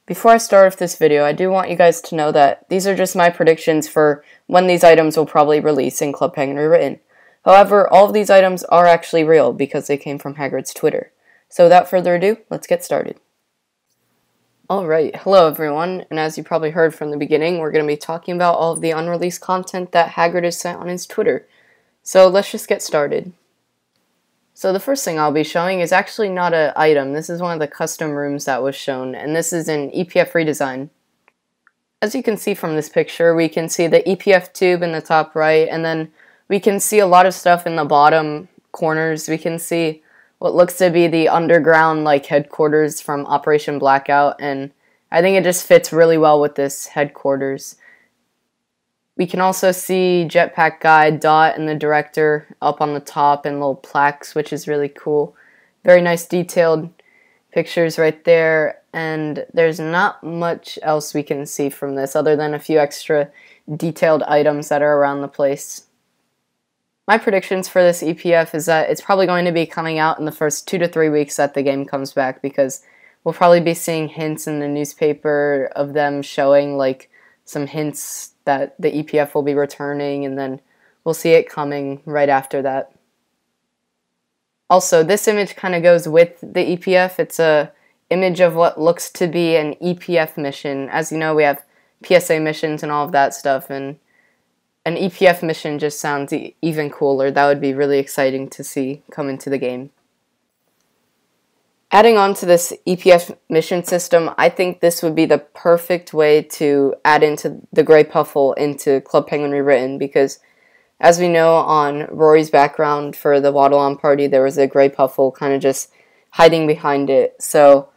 Before I start with this video, I do want you guys to know that these are just my predictions for when these items will probably release in Club Penguin Rewritten. However, all of these items are actually real because they came from Hagrid's Twitter. So without further ado, let's get started. Alright, hello everyone, and as you probably heard from the beginning, we're going to be talking about all of the unreleased content that Hagrid has sent on his Twitter. So let's just get started. So the first thing I'll be showing is actually not an item. This is one of the custom rooms that was shown, and this is an EPF Redesign. As you can see from this picture, we can see the EPF tube in the top right, and then we can see a lot of stuff in the bottom corners. We can see what looks to be the underground headquarters from Operation Blackout, and I think it just fits really well with this headquarters. We can also see Jetpack Guide, Dot, and the director up on the top and little plaques, which is really cool. Very nice detailed pictures right there, and there's not much else we can see from this other than a few extra detailed items that are around the place. My predictions for this EPF is that it's probably going to be coming out in the first 2 to 3 weeks that the game comes back, because we'll probably be seeing hints in the newspaper of them showing some hints that the EPF will be returning, and then we'll see it coming right after that. Also, this image kind of goes with the EPF. It's a image of what looks to be an EPF mission. As you know, we have PSA missions and all of that stuff, and an EPF mission just sounds even cooler. That would be really exciting to see come into the game. Adding on to this EPF mission system, I think this would be the perfect way to add into the Grey Puffle into Club Penguin Rewritten, because as we know, on Rory's background for the Waddle-On party, there was a Grey Puffle kind of just hiding behind it. So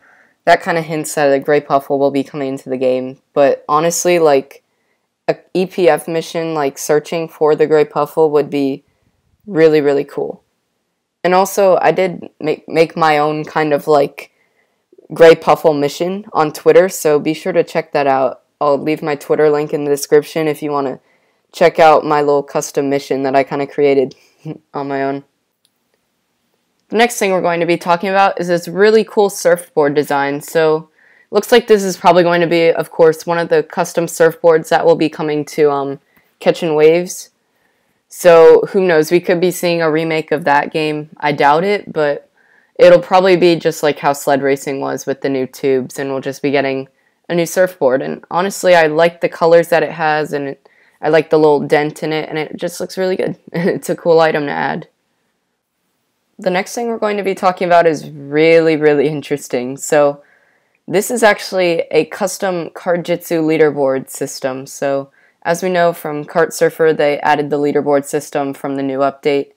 that kind of hints that a Grey Puffle will be coming into the game. But honestly, a EPF mission, searching for the Grey Puffle would be really, really cool. And also, I did make my own kind of Grey Puffle mission on Twitter, so be sure to check that out. I'll leave my Twitter link in the description if you want to check out my little custom mission that I kind of created on my own. The next thing we're going to be talking about is this really cool surfboard design. So, looks like this is probably going to be, of course, one of the custom surfboards that will be coming to Catchin' Waves. So, who knows, we could be seeing a remake of that game. I doubt it, but it'll probably be just like how sled racing was with the new tubes, and we'll just be getting a new surfboard. And honestly, I like the colors that it has, and I like the little dent in it, and it just looks really good. It's a cool item to add. The next thing we're going to be talking about is really, really interesting. So, this is actually a custom CardJitsu leaderboard system. So, as we know from Kart Surfer, they added the leaderboard system from the new update,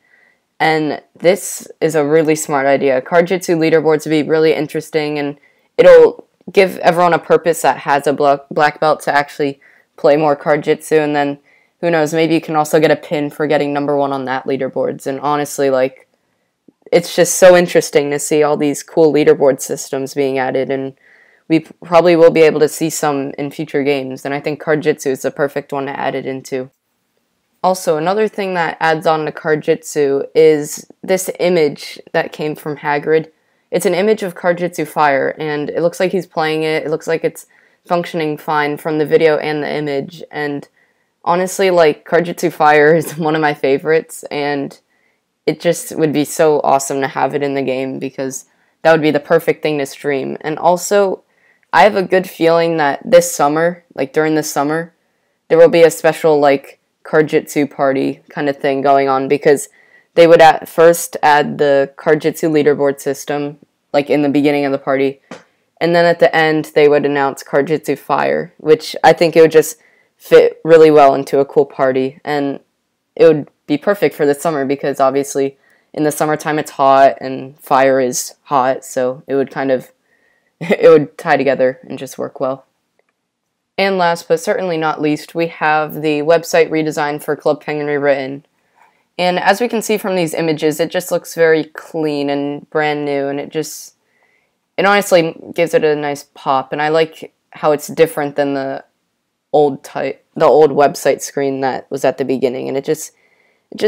and this is a really smart idea. CardJitsu leaderboards would be really interesting, and it'll give everyone a purpose that has a black belt to actually play more CardJitsu, and then, who knows, maybe you can also get a pin for getting #1 on that leaderboards. And honestly, it's just so interesting to see all these cool leaderboard systems being added, and we probably will be able to see some in future games, and I think CardJitsu is the perfect one to add it into. Also, another thing that adds on to CardJitsu is this image that came from Hagrid. It's an image of CardJitsu Fire, and it looks like he's playing it. It looks like it's functioning fine from the video and the image, and honestly, CardJitsu Fire is one of my favorites, and it just would be so awesome to have it in the game, because that would be the perfect thing to stream. And also, I have a good feeling that this summer, during the summer, there will be a special, CardJitsu party kind of thing going on, because they would at first add the CardJitsu leaderboard system, in the beginning of the party, and then at the end, they would announce CardJitsu Fire, which I think it would just fit really well into a cool party, and it would be perfect for the summer, because obviously, in the summertime it's hot, and fire is hot, so it would it would tie together and just work well. And last but certainly not least, we have the website redesign for Club Penguin Rewritten. And as we can see from these images, it just looks very clean and brand new, and it honestly gives it a nice pop, and I like how it's different than the old website screen that was at the beginning, and it just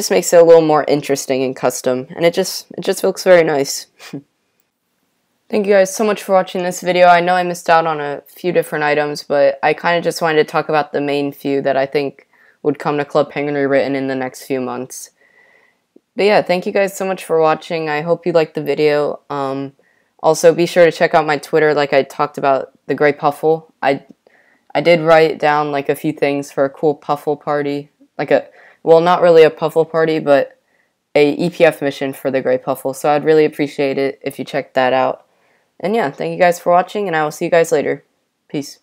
makes it a little more interesting and custom, and it just looks very nice. Thank you guys so much for watching this video. I know I missed out on a few different items, but I kind of just wanted to talk about the main few that I think would come to Club Penguin Rewritten in the next few months. But yeah, thank you guys so much for watching. I hope you liked the video. Also, be sure to check out my Twitter like I talked about the Gray Puffle. I did write down like a few things for a cool puffle party. Well, not really a puffle party, but a EPF mission for the Gray Puffle. So I'd really appreciate it if you checked that out. And yeah, thank you guys for watching, and I will see you guys later. Peace.